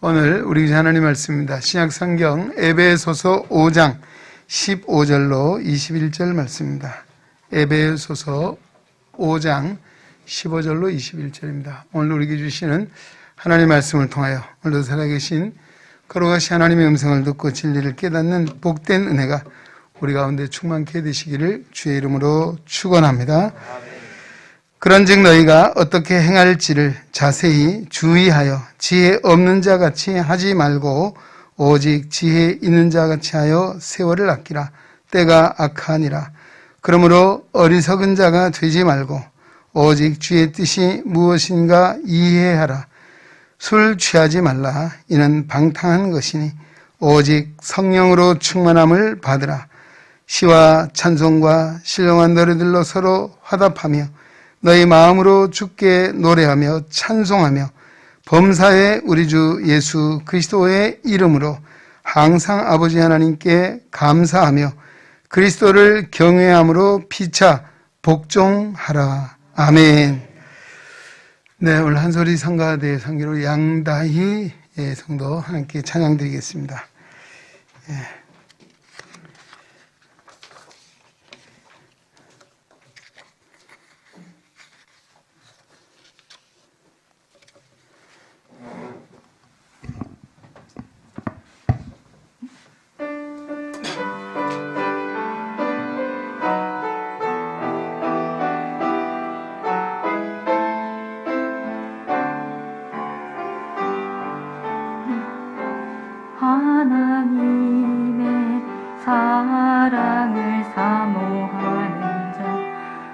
오늘 우리 교회 하나님 말씀입니다. 신약성경 에베소서 5장 15절로 21절 말씀입니다. 에베소서 5장 15절로 21절입니다. 오늘 우리에게 주시는 하나님의 말씀을 통하여 오늘도 살아계신 거룩하신 하나님의 음성을 듣고 진리를 깨닫는 복된 은혜가 우리 가운데 충만케 되시기를 주의 이름으로 축원합니다. 그런즉 너희가 어떻게 행할지를 자세히 주의하여 지혜 없는 자 같이 하지 말고 오직 지혜 있는 자 같이 하여 세월을 아끼라. 때가 악하니라. 그러므로 어리석은 자가 되지 말고 오직 주의 뜻이 무엇인가 이해하라. 술 취하지 말라. 이는 방탕한 것이니 오직 성령으로 충만함을 받으라. 시와 찬송과 신령한 노래들로 서로 화답하며 너희 마음으로 주께 노래하며 찬송하며 범사에 우리 주 예수 그리스도의 이름으로 항상 아버지 하나님께 감사하며 그리스도를 경외함으로 피차 복종하라. 아멘. 네, 오늘 한소리 성가대 성기로 양다희 성도 하나님께 찬양드리겠습니다. 하나님의 사랑을 사모하는 자,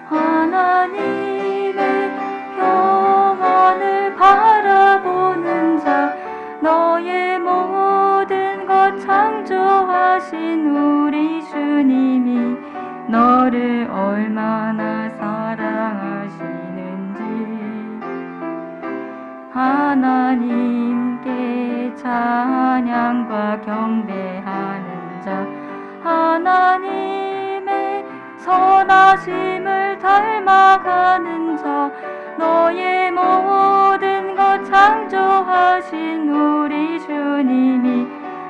하나님의 평안을 바라보는 자, 너의 모든 것 창조하신 우리 주님이 너를 얼마나 사랑하시는지 하나님께 찬양과 경배하는 자, 하나님의 선하심을 닮아가는 자, 너의 모든 것 창조하신 우리 주님이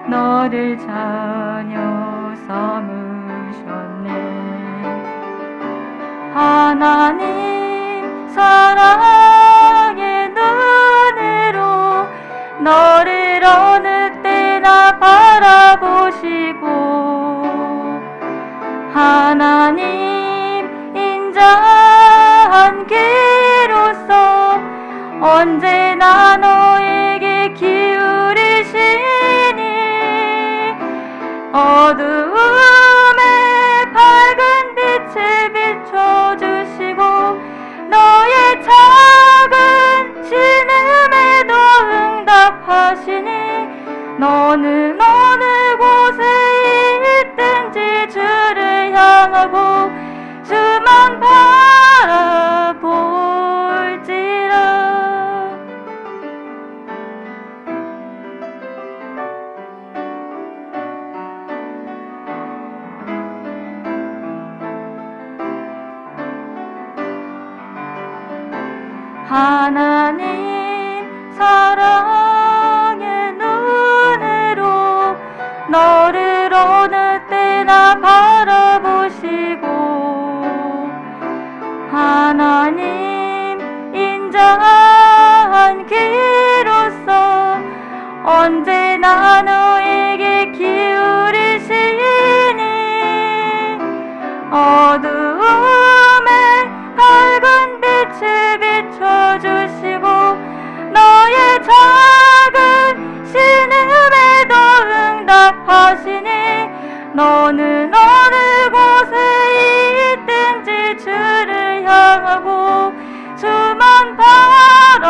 너를 자녀 삼으셨네. 하나님 사랑의 눈으로 너를 어느 때나 바라보시고 하나님 인자한 귀로서 언제나 너에게 기울이시니 어두움에 밝은 빛을 비춰주시고 너의 작은 신음에도 응답하시니 너는 어느 곳에 있든지 주를 향하고 주만 바라볼지라. 하나님 사랑의 눈으로 너를 어느 때나 바라보시고 하나님 인자한 귀로서 언제나 너에게 기울이시니 어두움에 밝은 빛을 비춰주시고 너의 작은 신음에도 응답하시니 너는 어느 곳에 있든지 주를 향하고 주만 바라볼지라.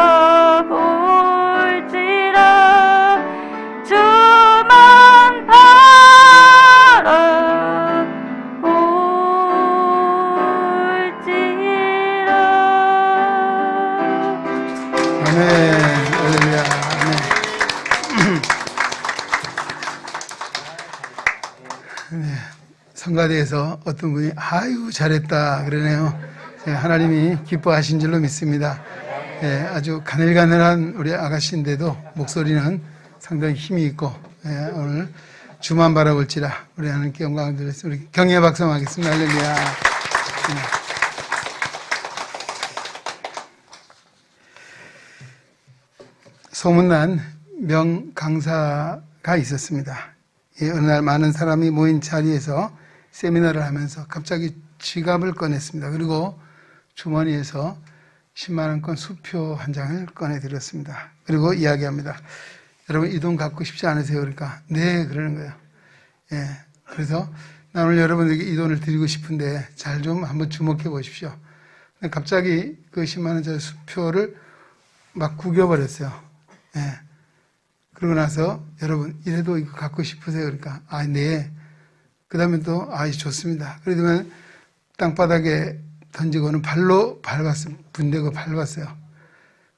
주만 바라볼지라. 아멘. 할렐루야. 아멘. 네, 성가대에서 어떤 분이 아유 잘했다 그러네요. 하나님이 기뻐하신 줄로 믿습니다. 아주 가늘가늘한 우리 아가씨인데도 목소리는 상당히 힘이 있고 오늘 주만 바라볼지라 우리 하나님께 영광을 드렸습니다. 우리 경례 박성하겠습니다. 할렐루야. 소문난 명강사가 있었습니다. 어느 날 많은 사람이 모인 자리에서 세미나를 하면서 갑자기 지갑을 꺼냈습니다. 그리고 주머니에서 10만 원권 수표 한 장을 꺼내드렸습니다. 그리고 이야기합니다. 여러분 이 돈 갖고 싶지 않으세요? 그러니까 네 그러는 거예요. 예, 그래서 나 오늘 여러분에게 이 돈을 드리고 싶은데 잘 좀 한번 주목해 보십시오. 갑자기 그 10만 원짜리 수표를 막 구겨버렸어요. 예. 그러고 나서 여러분 이래도 이거 갖고 싶으세요? 그러니까 아 네. 그 다음에 또 좋습니다. 그러더니 땅바닥에 던지고는 발로 밟았어요. 분대고 밟았어요.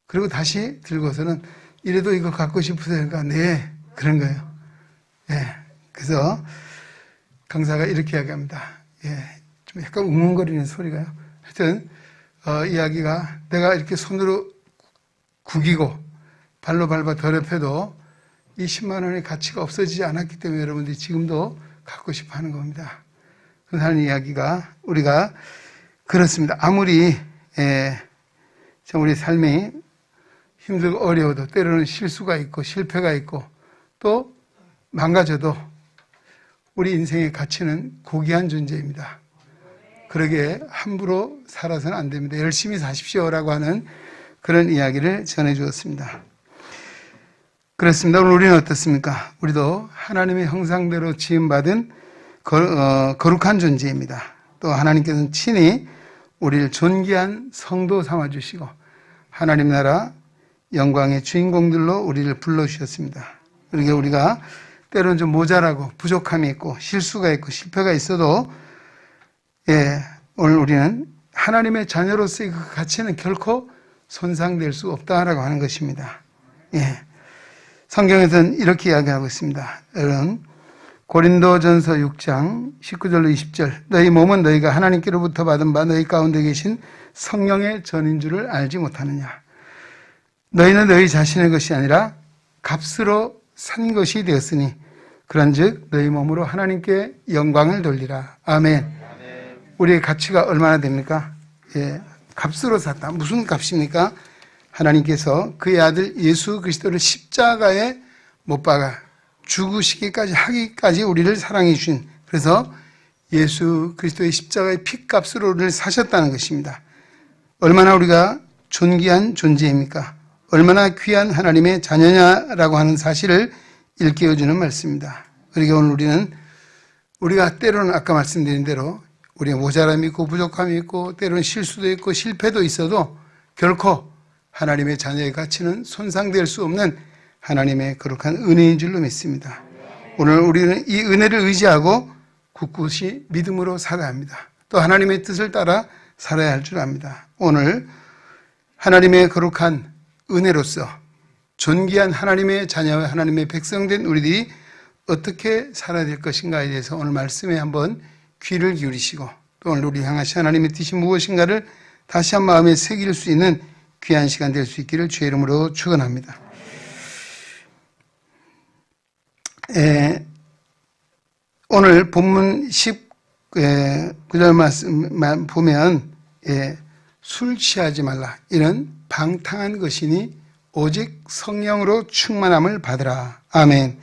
그리고 다시 들고서는 이래도 이거 갖고 싶으세요? 그러니까 네 그런 거예요. 예. 그래서 강사가 이렇게 이야기합니다. 예. 좀 약간 웅웅거리는 소리가요. 하여튼 이야기가 내가 이렇게 손으로 구기고 발로 밟아 더럽혀도 이 10만 원의 가치가 없어지지 않았기 때문에 여러분들이 지금도 갖고 싶어 하는 겁니다. 그래서 하는 이야기가 우리가 그렇습니다. 아무리 우리 삶이 힘들고 어려워도 때로는 실수가 있고 실패가 있고 또 망가져도 우리 인생의 가치는 고귀한 존재입니다. 그러게 함부로 살아서는 안 됩니다. 열심히 사십시오라고 하는 그런 이야기를 전해주었습니다. 그렇습니다. 오늘 우리는 어떻습니까? 우리도 하나님의 형상대로 지음받은 거룩한 존재입니다. 또 하나님께서는 친히 우리를 존귀한 성도 삼아주시고 하나님 나라 영광의 주인공들로 우리를 불러주셨습니다. 그러게 우리가 때로는 좀 모자라고 부족함이 있고 실수가 있고 실패가 있어도 오늘 우리는 하나님의 자녀로서의 그 가치는 결코 손상될 수 없다라고 하는 것입니다. 성경에서는 이렇게 이야기하고 있습니다. 여러분 고린도전서 6장 19절로 20절 너희 몸은 너희가 하나님께로부터 받은 바 너희 가운데 계신 성령의 전인 줄을 알지 못하느냐. 너희는 너희 자신의 것이 아니라 값으로 산 것이 되었으니 그런즉 너희 몸으로 하나님께 영광을 돌리라. 아멘. 우리의 가치가 얼마나 됩니까? 값으로 샀다. 무슨 값입니까? 하나님께서 그의 아들 예수 그리스도를 십자가에 못 박아 죽으시기까지 하기까지 우리를 사랑해 주신, 그래서 예수 그리스도의 십자가의 피값으로 우리를 사셨다는 것입니다. 얼마나 우리가 존귀한 존재입니까? 얼마나 귀한 하나님의 자녀냐라고 하는 사실을 일깨워주는 말씀입니다. 그러니까 오늘 우리가 때로는 아까 말씀드린 대로 우리가 모자람이 있고 부족함이 있고 때로는 실수도 있고 실패도 있어도 결코 하나님의 자녀의 가치는 손상될 수 없는 하나님의 거룩한 은혜인 줄로 믿습니다. 오늘 우리는 이 은혜를 의지하고 굳굳이 믿음으로 살아야 합니다. 또 하나님의 뜻을 따라 살아야 할 줄 압니다. 오늘 하나님의 거룩한 은혜로서 존귀한 하나님의 자녀와 하나님의 백성된 우리들이 어떻게 살아야 될 것인가에 대해서 오늘 말씀에 한번 귀를 기울이시고 또 오늘 우리 향하신 하나님의 뜻이 무엇인가를 다시 한 마음에 새길 수 있는 귀한 시간 될 수 있기를 주의 이름으로 축원합니다. 오늘 본문 19절 말씀 보면 술 취하지 말라. 이는 방탕한 것이니 오직 성령으로 충만함을 받으라. 아멘.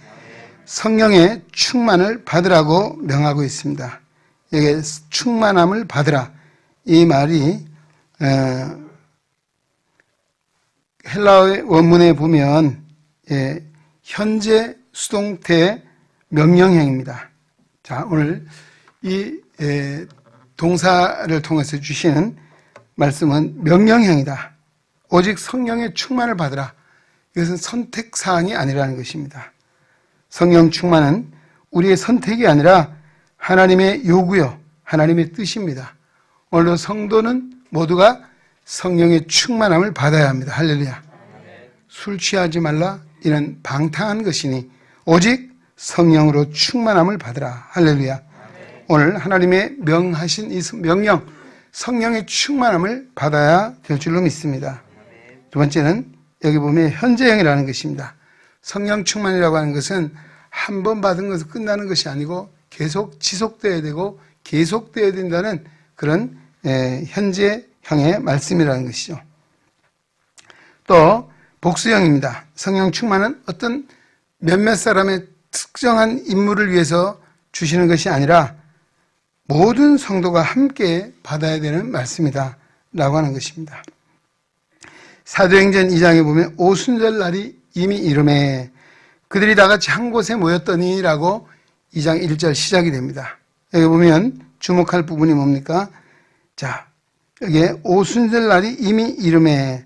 성령의 충만을 받으라고 명하고 있습니다. 여기 충만함을 받으라. 이 말이 헬라어의 원문에 보면 현재 수동태 명령형입니다. 자, 오늘 이 동사를 통해서 주시는 말씀은 명령형이다. 오직 성령의 충만을 받으라. 이것은 선택사항이 아니라는 것입니다. 성령 충만은 우리의 선택이 아니라 하나님의 요구요, 하나님의 뜻입니다. 오늘도 성도는 모두가 성령의 충만함을 받아야 합니다. 할렐루야. 술 취하지 말라. 이는 방탕한 것이니 오직 성령으로 충만함을 받으라. 할렐루야. 오늘 하나님의 명하신 이 명령, 성령의 충만함을 받아야 될 줄로 믿습니다. 두 번째는 여기 보면 현재형이라는 것입니다. 성령 충만이라고 하는 것은 한 번 받은 것은 끝나는 것이 아니고 계속 지속되어야 되고 계속되어야 된다는 그런 현재형의 말씀이라는 것이죠. 또 복수형입니다. 성령 충만은 어떤 몇몇 사람의 특정한 인물을 위해서 주시는 것이 아니라 모든 성도가 함께 받아야 되는 말씀이다 라고 하는 것입니다. 사도행전 2장에 보면 오순절 날이 이미 이르매 그들이 다 같이 한 곳에 모였더니 라고 2장 1절 시작이 됩니다. 여기 보면 주목할 부분이 뭡니까? 자, 여기에 오순절 날이 이미 이르매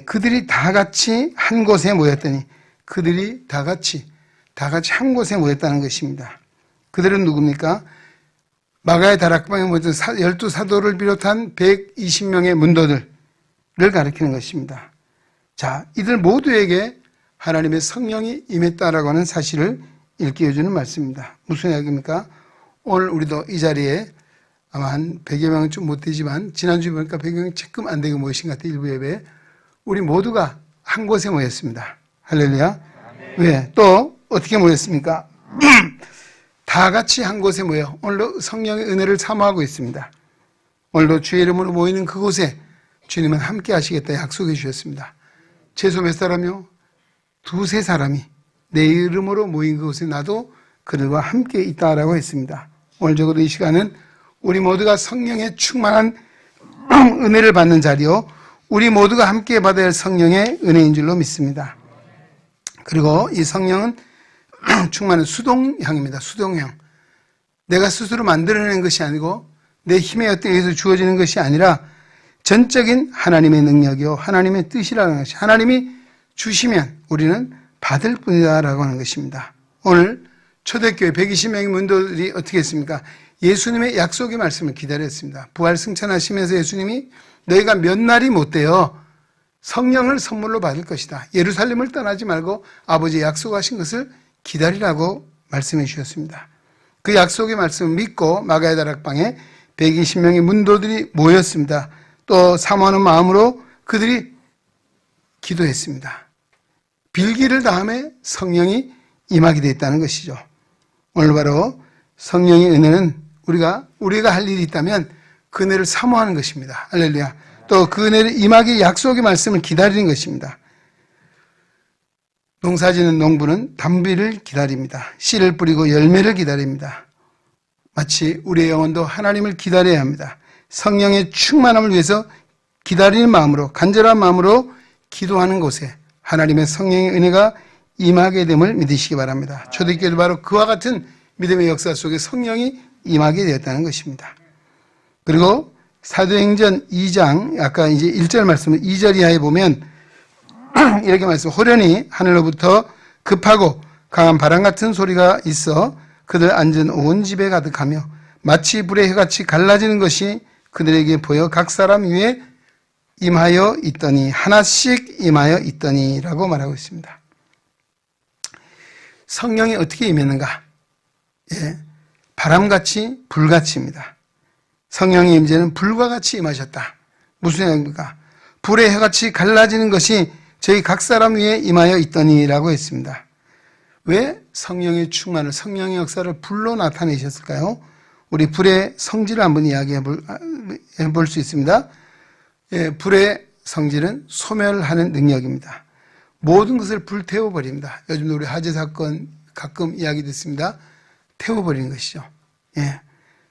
그들이 다 같이 한 곳에 모였더니 그들이 다 같이 한 곳에 모였다는 것입니다. 그들은 누굽니까? 마가의 다락방에 모였던 12사도를 비롯한 120명의 문도들을 가리키는 것입니다. 자, 이들 모두에게 하나님의 성령이 임했다라고 하는 사실을 일깨워주는 말씀입니다. 무슨 이야기입니까? 오늘 우리도 이 자리에 아마 한 100여 명은 좀 못 되지만 지난주에 보니까 100여 명이 조금 안 되게 모이신 것 같아요. 일부 예배. 우리 모두가 한 곳에 모였습니다. 할렐루야. 왜? 또 어떻게 모였습니까? 다 같이 한 곳에 모여 오늘도 성령의 은혜를 사모하고 있습니다. 오늘도 주의 이름으로 모이는 그곳에 주님은 함께 하시겠다 약속해 주셨습니다. 최소 몇 사람이요? 2-3 사람이 내 이름으로 모인 그곳에 나도 그들과 함께 있다라고 했습니다. 오늘 적어도 이 시간은 우리 모두가 성령의 충만한 은혜를 받는 자리요, 우리 모두가 함께 받아야 할 성령의 은혜인 줄로 믿습니다. 그리고 이 성령은 충만한 수동형입니다. 수동형. 내가 스스로 만들어낸 것이 아니고 내 힘에 의해서 주어지는 것이 아니라 전적인 하나님의 능력이요 하나님의 뜻이라는 것이, 하나님이 주시면 우리는 받을 뿐이다 라고 하는 것입니다. 오늘 초대교회 120명의 문도들이 어떻게 했습니까? 예수님의 약속의 말씀을 기다렸습니다. 부활 승천하시면서 예수님이 너희가 몇 날이 못 되어 성령을 선물로 받을 것이다. 예루살렘을 떠나지 말고 아버지의 약속하신 것을 기다리라고 말씀해 주셨습니다. 그 약속의 말씀을 믿고 마가의 다락방에 120명의 문도들이 모였습니다. 또 사모하는 마음으로 그들이 기도했습니다. 빌기를 다음에 성령이 임하게 되었다는 것이죠. 오늘 바로 성령의 은혜는 우리가 할 일이 있다면 그 은혜를 사모하는 것입니다. 할렐루야. 또 그 은혜를 임하게 약속의 말씀을 기다리는 것입니다. 농사지는 농부는 단비를 기다립니다. 씨를 뿌리고 열매를 기다립니다. 마치 우리의 영혼도 하나님을 기다려야 합니다. 성령의 충만함을 위해서 기다리는 마음으로, 간절한 마음으로 기도하는 곳에 하나님의 성령의 은혜가 임하게 됨을 믿으시기 바랍니다. 초대교회도 바로 그와 같은 믿음의 역사 속에 성령이 임하게 되었다는 것입니다. 그리고 사도행전 2장, 아까 이제 1절 말씀을 2절 이하에 보면 이렇게 말씀, 호련히 하늘로부터 급하고 강한 바람 같은 소리가 있어 그들 앉은 온 집에 가득하며 마치 불의 혀같이 갈라지는 것이 그들에게 보여 각 사람 위에 임하여 있더니, 하나씩 임하여 있더니 라고 말하고 있습니다. 성령이 어떻게 임했는가? 바람같이 불같이입니다. 성령의 임재는 불과 같이 임하셨다. 무슨 얘기입니까? 불의 혀같이 갈라지는 것이 저희 각 사람 위에 임하여 있더니 라고 했습니다. 왜 성령의 충만을, 성령의 역사를 불로 나타내셨을까요? 우리 불의 성질을 한번 이야기해 볼 수 있습니다. 불의 성질은 소멸하는 능력입니다. 모든 것을 불태워버립니다. 요즘도 우리 화재 사건 가끔 이야기 듣습니다. 태워버리는 것이죠.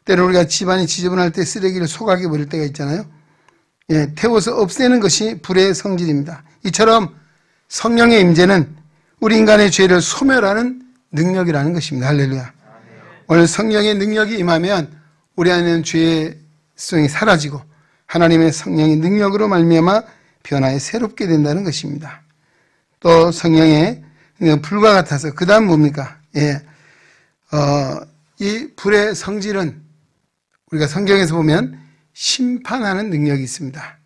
때로 우리가 집안이 지저분할 때 쓰레기를 소각해 버릴 때가 있잖아요. 태워서 없애는 것이 불의 성질입니다. 이처럼 성령의 임재는 우리 인간의 죄를 소멸하는 능력이라는 것입니다. 할렐루야. 오늘 성령의 능력이 임하면 우리 안에는 죄의 성이 사라지고 하나님의 성령의 능력으로 말미암아 변화에 새롭게 된다는 것입니다. 또 성령의 불과 같아서 그 다음 뭡니까? 이 불의 성질은 우리가 성경에서 보면 심판하는 능력이 있습니다.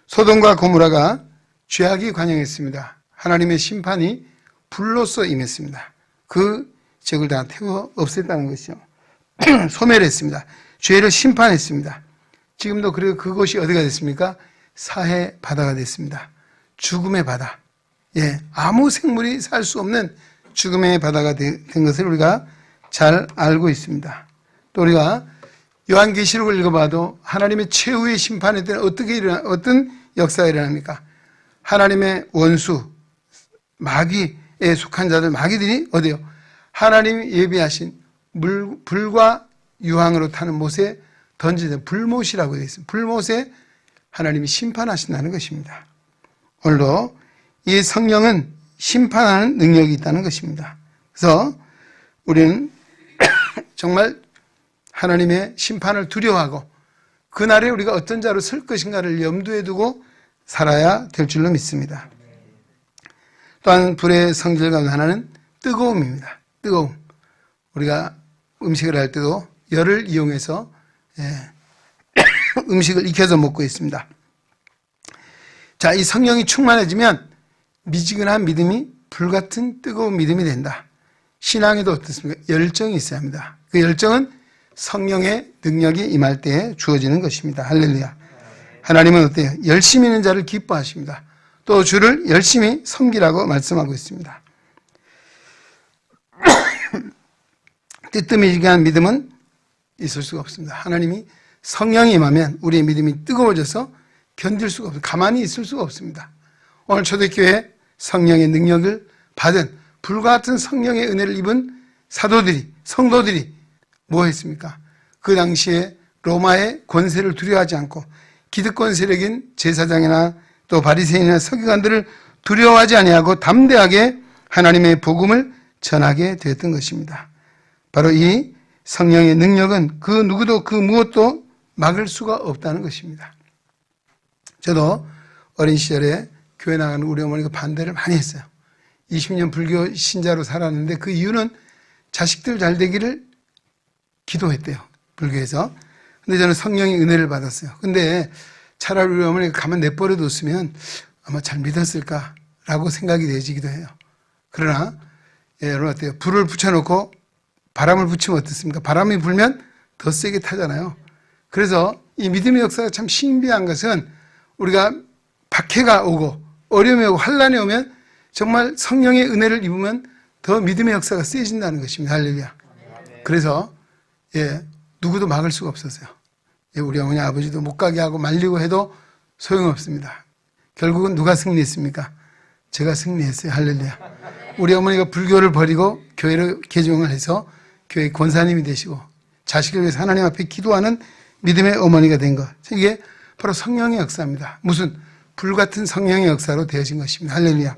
소돔과 고모라가 죄악이 관영했습니다. 하나님의 심판이 불로써 임했습니다. 그 죄를 다 태워 없앴다는 것이죠. 소멸했습니다. 죄를 심판했습니다. 지금도 그리고 그것이 어디가 됐습니까? 사해 바다가 됐습니다. 죽음의 바다. 아무 생물이 살 수 없는 죽음의 바다가 된 것을 우리가 잘 알고 있습니다. 또 우리가 요한계시록을 읽어봐도 하나님의 최후의 심판에 대한 어떤 역사가 일어납니까? 하나님의 원수, 마귀에 속한 자들, 마귀들이 어디요? 하나님이 예비하신 불과 유황으로 타는 못에 던지는 불못이라고 되어 있습니다. 불못에 하나님이 심판하신다는 것입니다. 오늘도 이 성령은 심판하는 능력이 있다는 것입니다. 그래서 우리는 정말 하나님의 심판을 두려워하고 그날에 우리가 어떤 자로 설 것인가를 염두에 두고 살아야 될 줄로 믿습니다. 또한 불의 성질 가운데 하나는 뜨거움입니다. 뜨거움. 우리가 음식을 할 때도 열을 이용해서 음식을 익혀서 먹고 있습니다. 자, 이 성령이 충만해지면 미지근한 믿음이 불같은 뜨거운 믿음이 된다. 신앙에도 어떻습니까? 열정이 있어야 합니다. 그 열정은 성령의 능력이 임할 때에 주어지는 것입니다. 할렐루야. 하나님은 어때요? 열심히 있는 자를 기뻐하십니다. 또 주를 열심히 섬기라고 말씀하고 있습니다. 뜨뜻미지근한 믿음은 있을 수가 없습니다. 하나님이 성령이 임하면 우리의 믿음이 뜨거워져서 견딜 수가 없어요. 가만히 있을 수가 없습니다. 오늘 초대교회 성령의 능력을 받은 불과 같은 성령의 은혜를 입은 사도들이, 성도들이 뭐 했습니까? 그 당시에 로마의 권세를 두려워하지 않고 기득권 세력인 제사장이나 또 바리새인이나 서기관들을 두려워하지 아니하고 담대하게 하나님의 복음을 전하게 되었던 것입니다. 바로 이 성령의 능력은 그 누구도 그 무엇도 막을 수가 없다는 것입니다. 저도 어린 시절에 교회 나가는 우리 어머니가 반대를 많이 했어요. 20년 불교 신자로 살았는데 그 이유는 자식들 잘 되기를 기도했대요. 불교에서. 근데 저는 성령의 은혜를 받았어요. 근데 차라리 우리 어머니가 가만 내버려 뒀으면 아마 잘 믿었을까라고 생각이 되지기도 해요. 그러나 여러분 어때요? 불을 붙여놓고 바람을 붙이면 어떻습니까? 바람이 불면 더 세게 타잖아요. 그래서 이 믿음의 역사가 참 신비한 것은 우리가 박해가 오고 어려움이 오고 환란이 오면 정말 성령의 은혜를 입으면 더 믿음의 역사가 세진다는 것입니다. 할렐루야. 그래서 누구도 막을 수가 없었어요. 우리 어머니 아버지도 못 가게 하고 말리고 해도 소용없습니다. 결국은 누가 승리했습니까? 제가 승리했어요. 할렐루야. 우리 어머니가 불교를 버리고 교회를 개종을 해서 교회 권사님이 되시고 자식을 위해서 하나님 앞에 기도하는 믿음의 어머니가 된 것. 이게 바로 성령의 역사입니다. 무슨 불같은 성령의 역사로 되어진 것입니다. 할렐루야.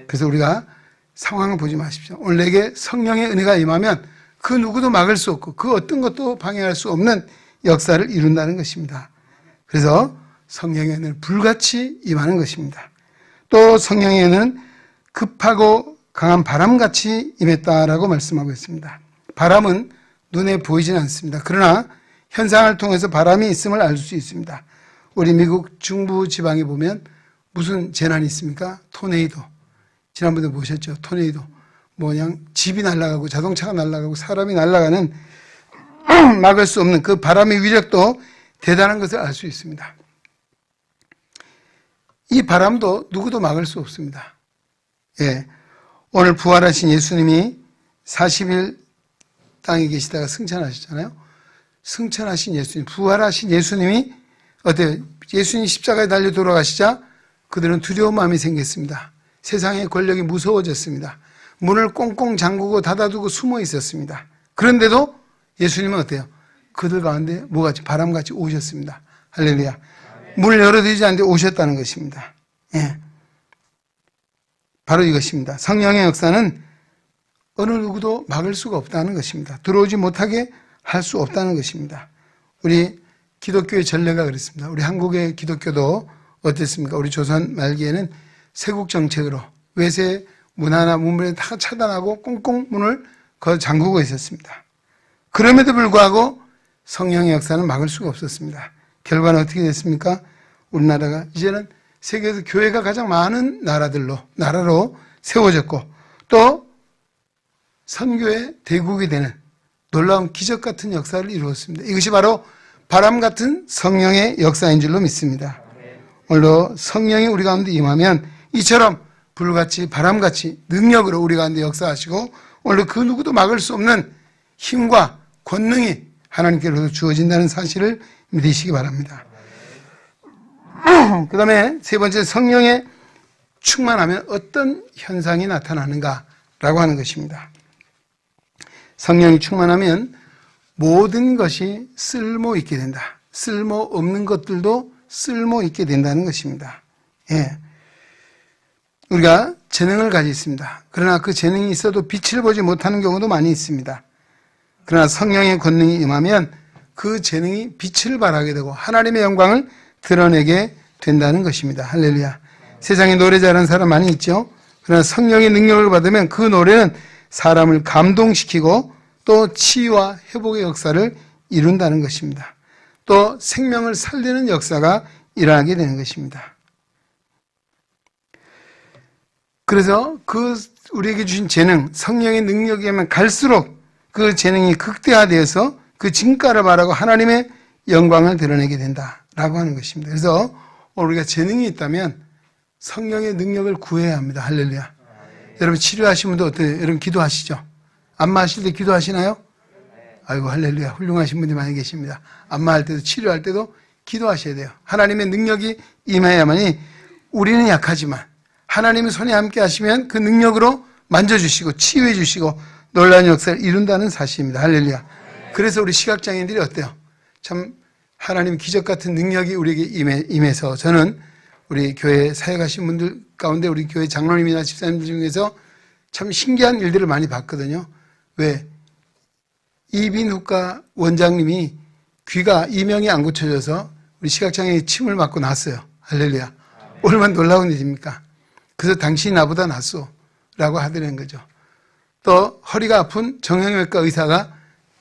그래서 우리가 상황을 보지 마십시오. 오늘 내게 성령의 은혜가 임하면 그 누구도 막을 수 없고 그 어떤 것도 방해할 수 없는 역사를 이룬다는 것입니다. 그래서 성령의 은혜는 불같이 임하는 것입니다. 또 성령의 은혜는 급하고 강한 바람같이 임했다라고 말씀하고 있습니다. 바람은 눈에 보이지는 않습니다. 그러나 현상을 통해서 바람이 있음을 알 수 있습니다. 우리 미국 중부 지방에 보면 무슨 재난이 있습니까? 토네이도. 지난번에 보셨죠? 토네이도. 그냥 집이 날아가고 자동차가 날아가고 사람이 날아가는 막을 수 없는 그 바람의 위력도 대단한 것을 알 수 있습니다. 이 바람도 누구도 막을 수 없습니다. 오늘 부활하신 예수님이 40일 땅에 계시다가 승천하셨잖아요. 승천하신 예수님, 부활하신 예수님이 어때요? 예수님이 십자가에 달려 돌아가시자 그들은 두려운 마음이 생겼습니다. 세상의 권력이 무서워졌습니다. 문을 꽁꽁 잠그고 닫아두고 숨어 있었습니다. 그런데도 예수님은 어때요? 그들 가운데 뭐같이 바람같이 오셨습니다. 할렐루야. 문을 열어드리지 않는데 오셨다는 것입니다. 바로 이것입니다. 성령의 역사는 어느 누구도 막을 수가 없다는 것입니다. 들어오지 못하게 할 수 없다는 것입니다. 우리 기독교의 전례가 그렇습니다. 우리 한국의 기독교도 어땠습니까? 우리 조선 말기에는 세국 정책으로 외세 문화나 문물에 다 차단하고 꽁꽁 문을 잠그고 있었습니다. 그럼에도 불구하고 성령의 역사는 막을 수가 없었습니다. 결과는 어떻게 됐습니까? 우리나라가 이제는 세계에서 교회가 가장 많은 나라로 세워졌고 또 선교의 대국이 되는 놀라운 기적 같은 역사를 이루었습니다. 이것이 바로 바람 같은 성령의 역사인 줄로 믿습니다. 오늘도 성령이 우리 가운데 임하면 이처럼 불같이 바람같이 능력으로 우리 가운데 역사하시고 오늘 그 누구도 막을 수 없는 힘과 권능이 하나님께로부터 주어진다는 사실을 믿으시기 바랍니다. 그 다음에 세 번째, 성령에 충만하면 어떤 현상이 나타나는가라고 하는 것입니다. 성령이 충만하면 모든 것이 쓸모 있게 된다. 쓸모 없는 것들도 쓸모 있게 된다는 것입니다. 예. 우리가 재능을 가지고 있습니다. 그러나 그 재능이 있어도 빛을 보지 못하는 경우도 많이 있습니다. 그러나 성령의 권능이 임하면 그 재능이 빛을 발하게 되고 하나님의 영광을 드러내게 된다는 것입니다. 할렐루야. 세상에 노래 잘하는 사람 많이 있죠. 그러나 성령의 능력을 받으면 그 노래는 사람을 감동시키고 또 치유와 회복의 역사를 이룬다는 것입니다. 또 생명을 살리는 역사가 일어나게 되는 것입니다. 그래서 그 우리에게 주신 재능, 성령의 능력에 하면 갈수록 그 재능이 극대화되어서 그 진가를 말하고 하나님의 영광을 드러내게 된다라고 하는 것입니다. 그래서 우리가 재능이 있다면 성령의 능력을 구해야 합니다. 할렐루야. 여러분 치료하신 분도 어때요? 여러분 기도하시죠? 안마하실 때 기도하시나요? 아이고 할렐루야. 훌륭하신 분들이 많이 계십니다. 안마할 때도 치료할 때도 기도하셔야 돼요. 하나님의 능력이 임해야만이 우리는 약하지만 하나님의 손에 함께 하시면 그 능력으로 만져주시고 치유해 주시고 놀라운 역사를 이룬다는 사실입니다. 할렐루야. 그래서 우리 시각장애인들이 어때요? 참 하나님 기적 같은 능력이 우리에게 임해서 저는 우리 교회 사역하신 분들 가운데 우리 교회 장로님이나 집사님들 중에서 참 신기한 일들을 많이 봤거든요. 왜? 이비인후과 원장님이 귀가 이명이 안 고쳐져서 우리 시각장애인 침을 맞고 났어요. 할렐루야. 얼마나 놀라운 일입니까? 그래서 당신이 나보다 낫소 라고 하더라는 거죠. 또 허리가 아픈 정형외과 의사가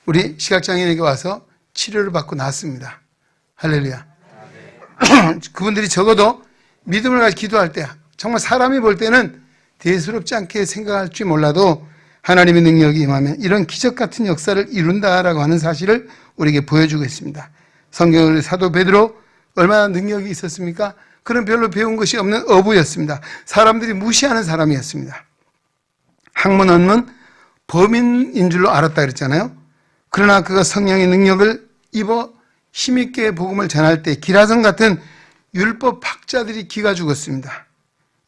우리 시각장애인에게 와서 치료를 받고 낫습니다. 할렐루야. 그분들이 적어도 믿음을 가지고 기도할 때 정말 사람이 볼 때는 대수롭지 않게 생각할지 몰라도 하나님의 능력이 임하면 이런 기적 같은 역사를 이룬다라고 하는 사실을 우리에게 보여주고 있습니다. 성경의 사도 베드로 얼마나 능력이 있었습니까? 그는 별로 배운 것이 없는 어부였습니다. 사람들이 무시하는 사람이었습니다. 학문 없는 범인인 줄로 알았다 그랬잖아요. 그러나 그가 성령의 능력을 입어 힘있게 복음을 전할 때 기라성 같은 율법 학자들이 기가 죽었습니다.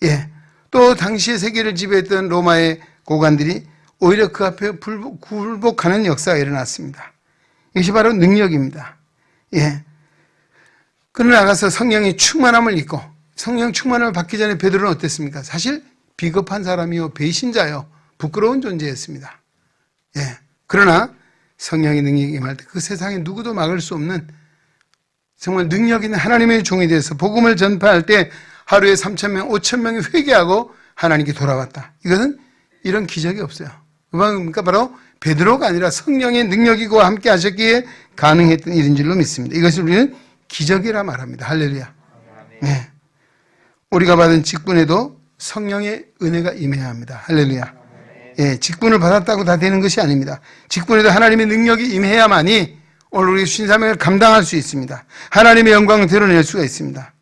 예. 또 당시의 세계를 지배했던 로마의 고관들이 오히려 그 앞에 굴복하는 역사가 일어났습니다. 이것이 바로 능력입니다. 예. 그는 나가서 성령의 충만함을 입고 성령 충만함을 받기 전에 베드로는 어땠습니까? 사실 비겁한 사람이요 배신자요 부끄러운 존재였습니다. 예. 그러나 성령의 능력이 임할 때 그 세상에 누구도 막을 수 없는 정말 능력 있는 하나님의 종이 되어서 복음을 전파할 때 하루에 3,000명, 5,000명이 회개하고 하나님께 돌아왔다. 이것은 이런 기적이 없어요. 그러니까 바로 베드로가 아니라 성령의 능력이 그와 함께 하셨기에 가능했던 일인 줄로 믿습니다. 이것을 우리는 기적이라 말합니다. 할렐루야. 네. 우리가 받은 직분에도 성령의 은혜가 임해야 합니다. 할렐루야. 예, 직분을 받았다고 다 되는 것이 아닙니다. 직분에도 하나님의 능력이 임해야만이 오늘 우리 신사명을 감당할 수 있습니다. 하나님의 영광을 드러낼 수가 있습니다.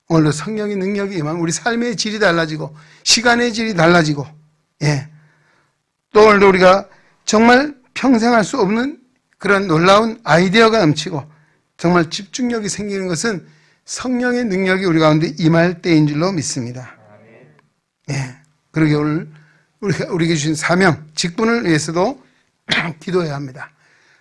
오늘도 성령의 능력이 임하면 우리 삶의 질이 달라지고 시간의 질이 달라지고 예. 또 오늘도 우리가 정말 평생 할 수 없는 그런 놀라운 아이디어가 넘치고 정말 집중력이 생기는 것은 성령의 능력이 우리 가운데 임할 때인 줄로 믿습니다. 예. 그러게 오늘 우리에게 주신 사명, 직분을 위해서도 기도해야 합니다.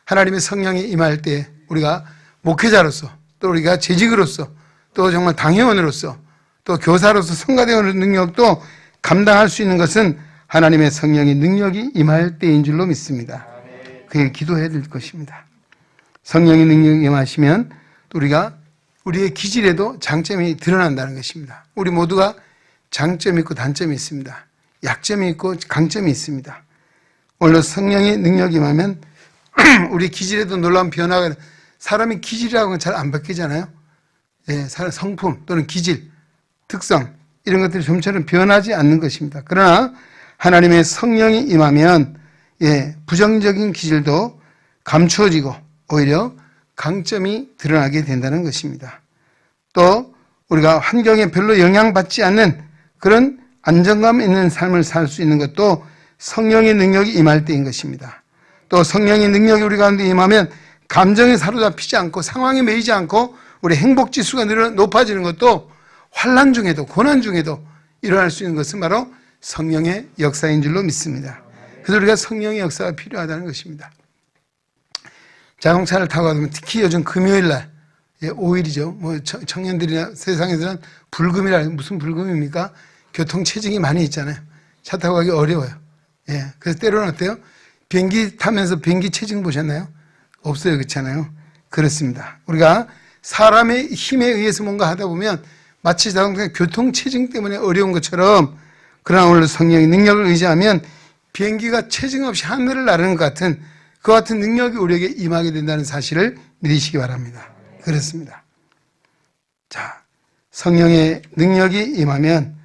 하나님의 성령이 임할 때 우리가 목회자로서 또 우리가 재직으로서 또 정말 당회원으로서 또 교사로서 성가대원의 능력도 감당할 수 있는 것은 하나님의 성령의 능력이 임할 때인 줄로 믿습니다. 그게 기도해야 될 것입니다. 성령의 능력이 임하시면 우리가 우리의 기질에도 장점이 드러난다는 것입니다. 우리 모두가 장점이 있고 단점이 있습니다. 약점이 있고 강점이 있습니다. 오늘 성령의 능력이 임하면 우리 기질에도 놀라운 변화가 사람이 기질이라고는 잘 안 바뀌잖아요. 예, 성품 또는 기질, 특성 이런 것들이 좀처럼 변하지 않는 것입니다. 그러나 하나님의 성령이 임하면 예, 부정적인 기질도 감추어지고 오히려 강점이 드러나게 된다는 것입니다. 또 우리가 환경에 별로 영향받지 않는 그런 안정감 있는 삶을 살 수 있는 것도 성령의 능력이 임할 때인 것입니다. 또 성령의 능력이 우리 가운데 임하면 감정에 사로잡히지 않고 상황에 매이지 않고 우리 행복지수가 높아지는 것도 환난 중에도 고난 중에도 일어날 수 있는 것은 바로 성령의 역사인 줄로 믿습니다. 그래서 우리가 성령의 역사가 필요하다는 것입니다. 자동차를 타고 가면 특히 요즘 금요일날 5일이죠. 뭐 청년들이나 세상에서는 불금이라 무슨 불금입니까? 교통체증이 많이 있잖아요. 차 타고 가기 어려워요. 예. 그래서 때로는 어때요? 비행기 타면서 비행기 체증 보셨나요? 없어요. 그렇잖아요. 그렇습니다. 우리가 사람의 힘에 의해서 뭔가 하다 보면 마치 자동차 교통체증 때문에 어려운 것처럼 그러나 오늘 성령의 능력을 의지하면 비행기가 체증 없이 하늘을 나르는 것 같은 그 같은 능력이 우리에게 임하게 된다는 사실을 믿으시기 바랍니다. 그렇습니다. 자, 성령의 능력이 임하면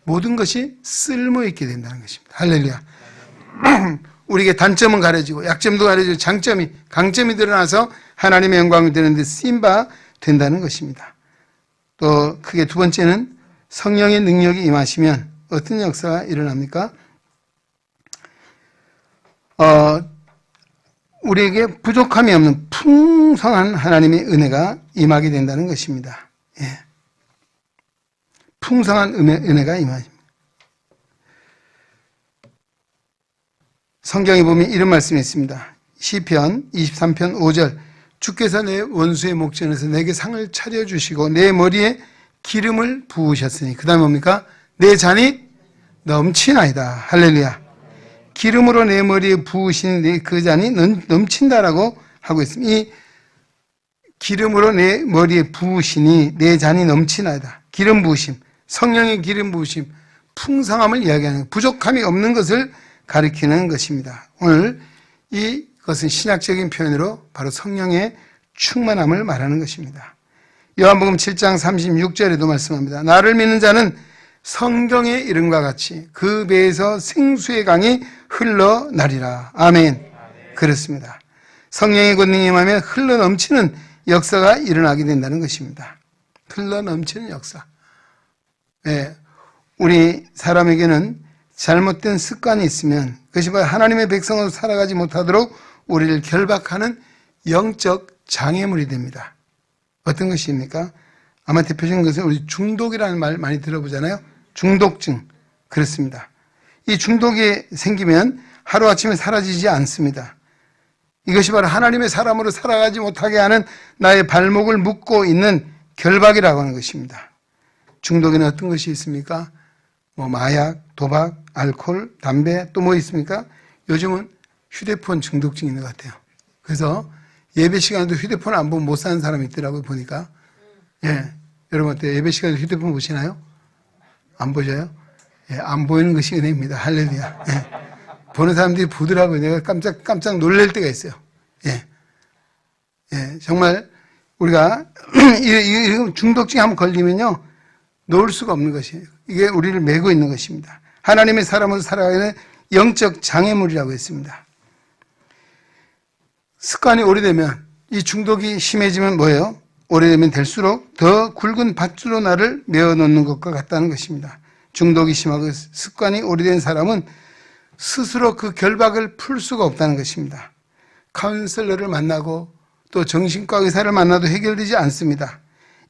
모든 것이 쓸모있게 된다는 것입니다. 할렐루야. 우리에게 단점은 가려지고 약점도 가려지고 강점이 드러나서 하나님의 영광이 되는데 쓰임바 된다는 것입니다. 또 크게 두 번째는 성령의 능력이 임하시면 어떤 역사가 일어납니까? 우리에게 부족함이 없는 풍성한 하나님의 은혜가 임하게 된다는 것입니다. 예. 풍성한 은혜가 임하십니다. 성경에 보면 이런 말씀이 있습니다. 시편 23편 5절 주께서 내 원수의 목전에서 내게 상을 차려주시고 내 머리에 기름을 부으셨으니 그 다음에 뭡니까? 내 잔이 넘치나이다. 할렐루야. 기름으로 내 머리에 부으신 그 잔이 넘친다라고 하고 있습니다. 이 기름으로 내 머리에 부으시니 내 잔이 넘치나이다. 기름 부으심, 성령의 기름 부으심, 풍성함을 이야기하는 부족함이 없는 것을 가리키는 것입니다. 오늘 이것은 신학적인 표현으로 바로 성령의 충만함을 말하는 것입니다. 요한복음 7장 36절에도 말씀합니다. 나를 믿는 자는 성경의 이름과 같이 그 배에서 생수의 강이 흘러나리라. 아멘. 그렇습니다. 성령의 권능이 임하면 흘러넘치는 역사가 일어나게 된다는 것입니다. 흘러넘치는 역사. 네, 우리 사람에게는 잘못된 습관이 있으면 그것이 바로 하나님의 백성으로 살아가지 못하도록 우리를 결박하는 영적 장애물이 됩니다. 어떤 것입니까? 아마 대표적인 것은 우리 중독이라는 말 많이 들어보잖아요. 중독증. 그렇습니다. 이 중독이 생기면 하루아침에 사라지지 않습니다. 이것이 바로 하나님의 사람으로 살아가지 못하게 하는 나의 발목을 묶고 있는 결박이라고 하는 것입니다. 중독에는 어떤 것이 있습니까? 마약, 도박, 알코올, 담배, 또 뭐 있습니까? 요즘은 휴대폰 중독증이 있는 것 같아요. 그래서 예배 시간에도 휴대폰 안 보면 못 사는 사람이 있더라고요, 보니까. 예. 여러분 어때요? 예배 시간에 휴대폰 보시나요? 안 보셔요? 예, 안 보이는 것이 은혜입니다. 할렐루야. 예. 보는 사람들이 보더라고요. 내가 깜짝 놀랄 때가 있어요. 예. 예. 정말 우리가 이 중독증에 한번 걸리면요. 놓을 수가 없는 것이에요. 이게 우리를 메고 있는 것입니다. 하나님의 사람으로 살아가는 영적 장애물이라고 했습니다. 습관이 오래되면 이 중독이 심해지면 뭐예요? 오래되면 될수록 더 굵은 밧줄로 나를 메어놓는 것과 같다는 것입니다. 중독이 심하고 습관이 오래된 사람은 스스로 그 결박을 풀 수가 없다는 것입니다. 카운셀러를 만나고 또 정신과 의사를 만나도 해결되지 않습니다.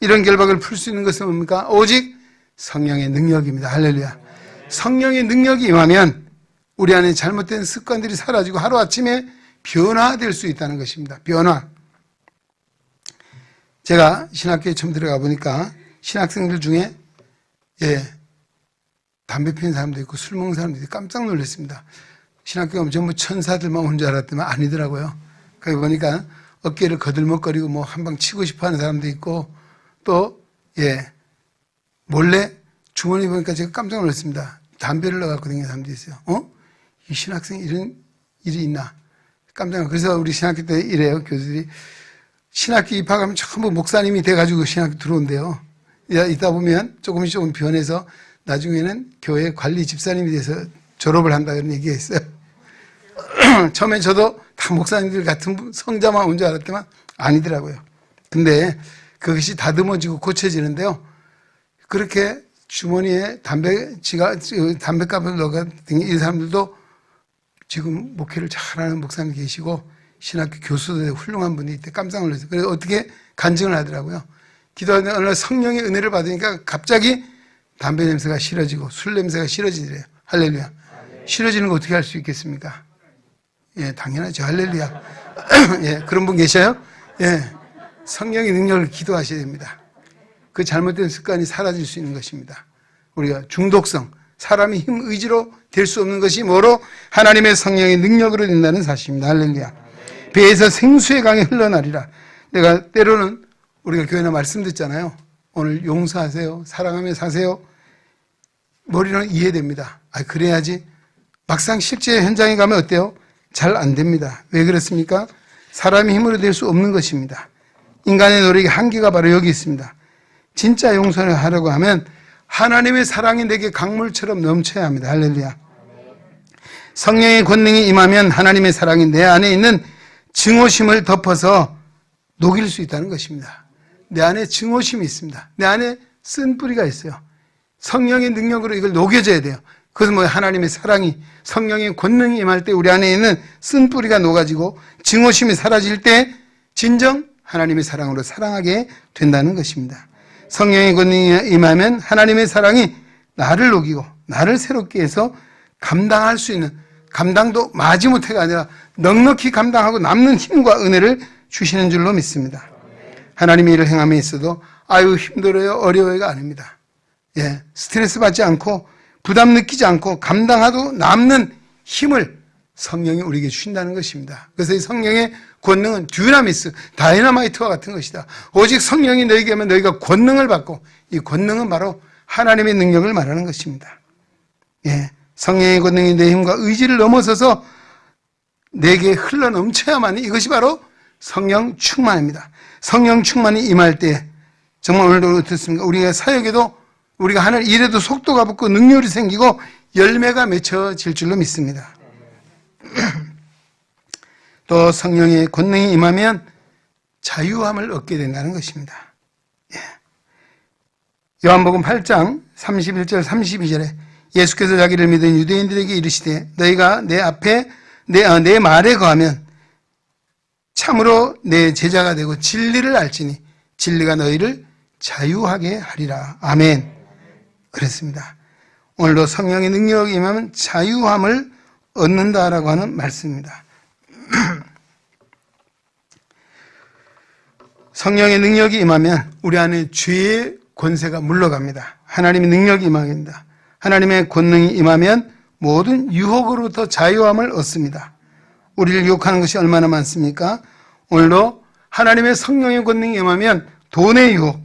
이런 결박을 풀 수 있는 것은 뭡니까? 오직 성령의 능력입니다. 할렐루야. 성령의 능력이 임하면 우리 안에 잘못된 습관들이 사라지고 하루아침에 변화될 수 있다는 것입니다. 변화. 제가 신학교에 처음 들어가 보니까 신학생들 중에 담배 피는 사람도 있고 술 먹는 사람도 있고 깜짝 놀랐습니다. 신학교에 오면 전부 천사들만 온 줄 알았더니 아니더라고요. 거기 보니까 어깨를 거들먹거리고 뭐 한 방 치고 싶어 하는 사람도 있고 또 몰래 주머니 보니까 제가 깜짝 놀랐습니다. 담배를 넣어갖고 다니는 사람도 있어요. 이 신학생이 이런 일이 있나? 깜짝 놀랐어요. 그래서 우리 신학교 때 이래요. 교수들이 신학교 입학하면 전부 목사님이 돼가지고 신학교 들어온대요. 이따 보면 조금 변해서 나중에는 교회 관리 집사님이 돼서 졸업을 한다 그런 얘기가 있어요. 처음엔 저도 다 목사님들 같은 성자만 온 줄 알았더만 아니더라고요. 근데 그것이 다듬어지고 고쳐지는데요. 그렇게 주머니에 담배값을 넣어가 이 사람들도 지금 목회를 잘하는 목사님 계시고 신학교 교수도 훌륭한 분이 이때 깜짝 놀랐어요. 그래서 어떻게 간증을 하더라고요. 기도하는데 어느 날 성령의 은혜를 받으니까 갑자기 담배 냄새가 싫어지고 술 냄새가 싫어지더래요. 할렐루야. 싫어지는 거 어떻게 할 수 있겠습니까? 예, 당연하죠. 할렐루야. 예, 그런 분 계셔요? 예, 성령의 능력을 기도하셔야 됩니다. 그 잘못된 습관이 사라질 수 있는 것입니다. 우리가 중독성, 사람의 힘, 의지로 될 수 없는 것이 뭐로? 하나님의 성령의 능력으로 된다는 사실입니다. 할렐루야. 배에서 생수의 강이 흘러나리라. 내가 때로는 우리가 교회나 말씀 듣잖아요. 오늘 용서하세요. 사랑하며 사세요. 머리로는 이해됩니다. 그래야지. 막상 실제 현장에 가면 어때요? 잘 안 됩니다. 왜 그렇습니까? 사람의 힘으로 될 수 없는 것입니다. 인간의 노력의 한계가 바로 여기 있습니다. 진짜 용서를 하려고 하면 하나님의 사랑이 내게 강물처럼 넘쳐야 합니다. 할렐루야. 성령의 권능이 임하면 하나님의 사랑이 내 안에 있는 증오심을 덮어서 녹일 수 있다는 것입니다. 내 안에 증오심이 있습니다. 내 안에 쓴뿌리가 있어요. 성령의 능력으로 이걸 녹여줘야 돼요. 그것은 뭐예요? 하나님의 사랑이, 성령의 권능이 임할 때 우리 안에 있는 쓴뿌리가 녹아지고 증오심이 사라질 때 진정 하나님의 사랑으로 사랑하게 된다는 것입니다. 성령의 권능이 임하면 하나님의 사랑이 나를 녹이고 나를 새롭게 해서 감당할 수 있는, 감당도 마지못해가 아니라 넉넉히 감당하고 남는 힘과 은혜를 주시는 줄로 믿습니다. 하나님의 일을 행함에 있어도 아유 힘들어요, 어려워요가 아닙니다. 예, 스트레스 받지 않고 부담 느끼지 않고 감당하도 남는 힘을 성령이 우리에게 주신다는 것입니다. 그래서 이 성령의 권능은 듀나미스, 다이너마이트와 같은 것이다. 오직 성령이 너에게 하면 너희가 권능을 받고, 이 권능은 바로 하나님의 능력을 말하는 것입니다. 예, 성령의 권능이 내 힘과 의지를 넘어서서 내게 흘러 넘쳐야만, 이것이 바로 성령 충만입니다. 성령 충만이 임할 때 정말 오늘도 어떻습니까? 우리가 사역에도 우리가 하는 일에도 속도가 붙고 능률이 생기고 열매가 맺혀질 줄로 믿습니다. 또 성령의 권능이 임하면 자유함을 얻게 된다는 것입니다. 예. 요한복음 8장 31절 32절에 예수께서 자기를 믿은 유대인들에게 이르시되 너희가 내 앞에 내 말에 거하면 참으로 내 제자가 되고 진리를 알지니 진리가 너희를 자유하게 하리라. 아멘. 그렇습니다. 오늘도 성령의 능력이 임하면 자유함을 얻는다라고 하는 말씀입니다. 성령의 능력이 임하면 우리 안에 죄의 권세가 물러갑니다. 하나님의 능력이 임합니다. 하나님의 권능이 임하면 모든 유혹으로부터 자유함을 얻습니다. 우리를 유혹하는 것이 얼마나 많습니까? 오늘도 하나님의 성령의 권능이 임하면 돈의 유혹,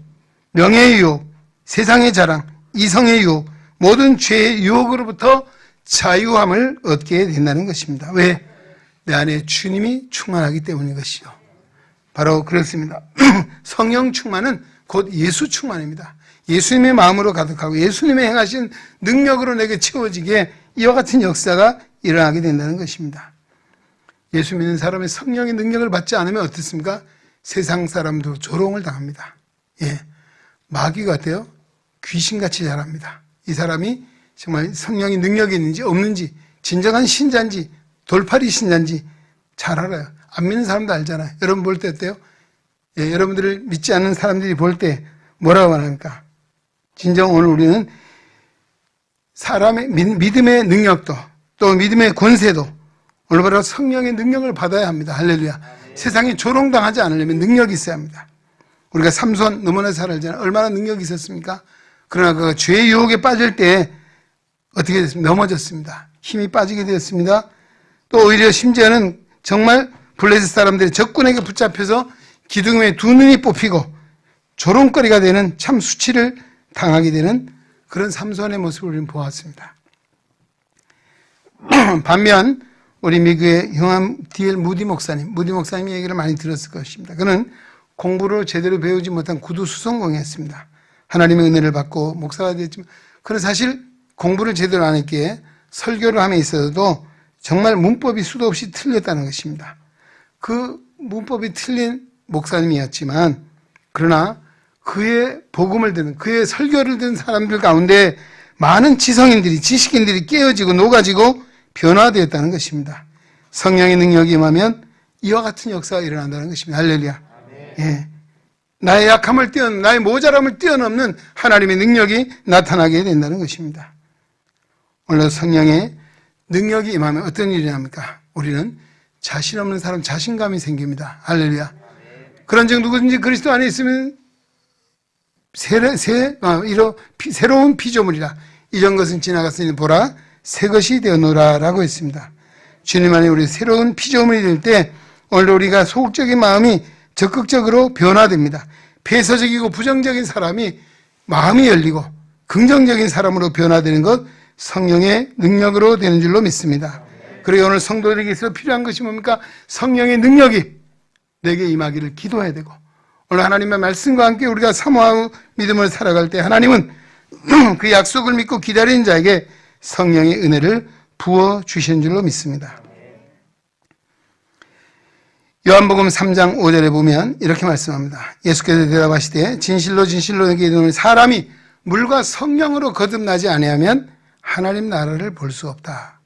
명예의 유혹, 세상의 자랑, 이성의 유혹, 모든 죄의 유혹으로부터 자유함을 얻게 된다는 것입니다. 왜? 내 안에 주님이 충만하기 때문인 것이죠. 바로 그렇습니다. 성령 충만은 곧 예수 충만입니다. 예수님의 마음으로 가득하고 예수님의 행하신 능력으로 내게 채워지기에 이와 같은 역사가 일어나게 된다는 것입니다. 예수 믿는 사람의 성령의 능력을 받지 않으면 어떻습니까? 세상 사람도 조롱을 당합니다. 예, 마귀 같아요. 귀신같이 자랍니다. 이 사람이 정말 성령의 능력이 있는지 없는지, 진정한 신자인지 돌팔이 신자인지 잘 알아요. 안 믿는 사람도 알잖아요. 여러분 볼 때 어때요? 예, 여러분들을 믿지 않는 사람들이 볼 때 뭐라고 말합니까? 진정 오늘 우리는 사람의 믿음의 능력도 또 믿음의 권세도 오늘 바로 성령의 능력을 받아야 합니다. 할렐루야. 세상에 조롱당하지 않으려면 능력이 있어야 합니다. 우리가 삼손 너무나 잘 알잖아요. 얼마나 능력이 있었습니까? 그러나 그 죄의 유혹에 빠질 때 어떻게 됐습니까? 넘어졌습니다. 힘이 빠지게 되었습니다. 또 오히려 심지어는 정말 블레셋 사람들이 적군에게 붙잡혀서 기둥에 두 눈이 뽑히고 조롱거리가 되는 참 수치를 당하게 되는 그런 삼손의 모습을 우리는 보았습니다. 반면 우리 미국의 형암 D.L. 무디 목사님 얘기를 많이 들었을 것입니다. 그는 공부를 제대로 배우지 못한 구두 수성공이었습니다. 하나님의 은혜를 받고 목사가 되었지만 그는 사실 공부를 제대로 안 했기에 설교를 함에 있어도 정말 문법이 수도 없이 틀렸다는 것입니다. 그 문법이 틀린 목사님이었지만 그러나 그의 복음을 듣는, 그의 설교를 듣는 사람들 가운데 많은 지성인들이, 지식인들이 깨어지고 녹아지고 변화되었다는 것입니다. 성령의 능력이 임하면 이와 같은 역사가 일어난다는 것입니다. 할렐루야. 예. 나의 약함을 나의 모자람을 뛰어넘는 하나님의 능력이 나타나게 된다는 것입니다. 오늘 성령의 능력이 임하면 어떤 일이 납니까? 우리는 자신 없는 사람 자신감이 생깁니다. 할렐루야. 그런즉 누구든지 그리스도 안에 있으면 새로운 피조물이라. 이전 것은 지나갔으니 보라 새 것이 되었노라 라고 했습니다. 주님 안에 우리 새로운 피조물이 될 때 오늘 우리가 소극적인 마음이 적극적으로 변화됩니다. 폐쇄적이고 부정적인 사람이 마음이 열리고 긍정적인 사람으로 변화되는 것 성령의 능력으로 되는 줄로 믿습니다. 그리고 오늘 성도들에게서 필요한 것이 뭡니까? 성령의 능력이 내게 임하기를 기도해야 되고, 오늘 하나님의 말씀과 함께 우리가 사모하고 믿음을 살아갈 때 하나님은 그 약속을 믿고 기다리는 자에게 성령의 은혜를 부어주신 줄로 믿습니다. 요한복음 3장 5절에 보면 이렇게 말씀합니다. 예수께서 대답하시되 진실로 진실로 내게 이르노니 사람이 물과 성령으로 거듭나지 아니하면 하나님 나라를 볼 수 없다.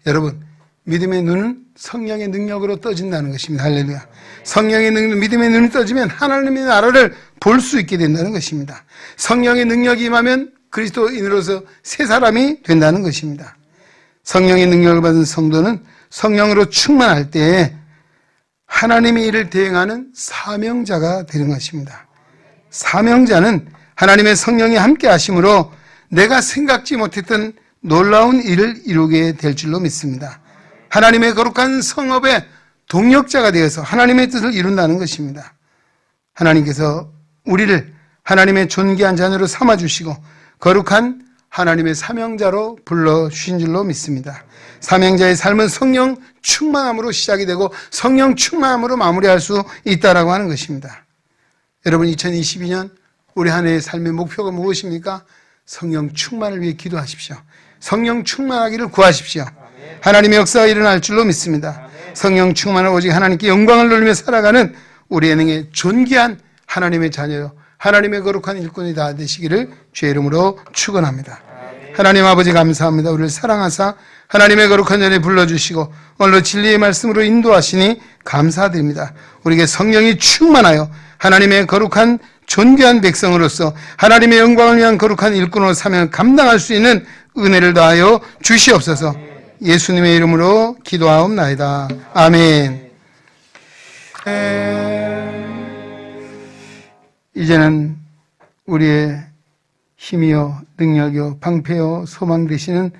여러분, 믿음의 눈은 성령의 능력으로 떠진다는 것입니다. 할렐루야. 성령의 능력, 믿음의 눈이 떠지면 하나님의 나라를 볼 수 있게 된다는 것입니다. 성령의 능력이 임하면 그리스도인으로서 새 사람이 된다는 것입니다. 성령의 능력을 받은 성도는 성령으로 충만할 때에 하나님의 일을 대행하는 사명자가 되는 것입니다. 사명자는 하나님의 성령이 함께 하심으로 내가 생각지 못했던 놀라운 일을 이루게 될 줄로 믿습니다. 하나님의 거룩한 성업의 동력자가 되어서 하나님의 뜻을 이룬다는 것입니다. 하나님께서 우리를 하나님의 존귀한 자녀로 삼아주시고 거룩한 하나님의 사명자로 불러주신 줄로 믿습니다. 사명자의 삶은 성령 충만함으로 시작이 되고 성령 충만함으로 마무리할 수 있다라고 하는 것입니다. 여러분, 2022년 우리 한 해의 삶의 목표가 무엇입니까? 성령 충만을 위해 기도하십시오. 성령 충만하기를 구하십시오. 하나님의 역사가 일어날 줄로 믿습니다. 성령 충만을 오직 하나님께 영광을 돌리며 살아가는 우리 예능의 존귀한 하나님의 자녀요, 하나님의 거룩한 일꾼이 다 되시기를 주의 이름으로 축원합니다. 하나님 아버지 감사합니다. 우리를 사랑하사 하나님의 거룩한 자리에 불러주시고 오늘도 진리의 말씀으로 인도하시니 감사드립니다. 우리에게 성령이 충만하여 하나님의 거룩한 존귀한 백성으로서 하나님의 영광을 위한 거룩한 일꾼으로 사명을 감당할 수 있는 은혜를 다하여 주시옵소서. 예수님의 이름으로 기도하옵나이다. 아멘. 이제는 우리의 힘이요 능력이요 방패요 소망 되시는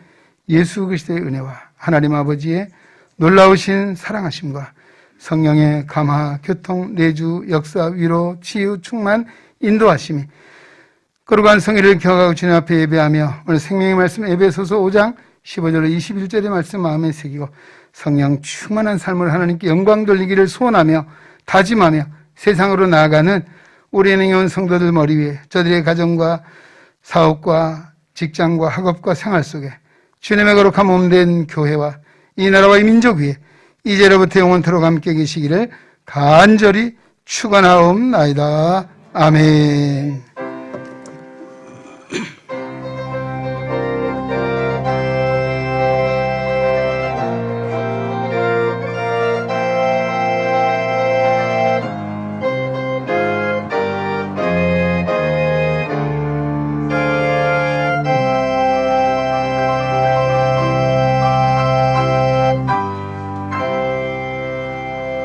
예수 그리스도의 은혜와 하나님 아버지의 놀라우신 사랑하심과 성령의 감화, 교통, 내주, 역사, 위로, 치유, 충만, 인도하심이 거룩한 성의를 기억하고 주님 앞에 예배하며 오늘 생명의 말씀 에베소서 5장 15절로 21절의 말씀 마음에 새기고 성령 충만한 삶을 하나님께 영광 돌리기를 소원하며 다짐하며 세상으로 나아가는 우리 예능에 온 성도들 머리 위에 저들의 가정과 사업과 직장과 학업과 생활 속에 주님의 거룩한 몸된 교회와 이 나라와 이 민족 위에 이제로부터 영원토록 함께 계시기를 간절히 축원하옵나이다. 아멘.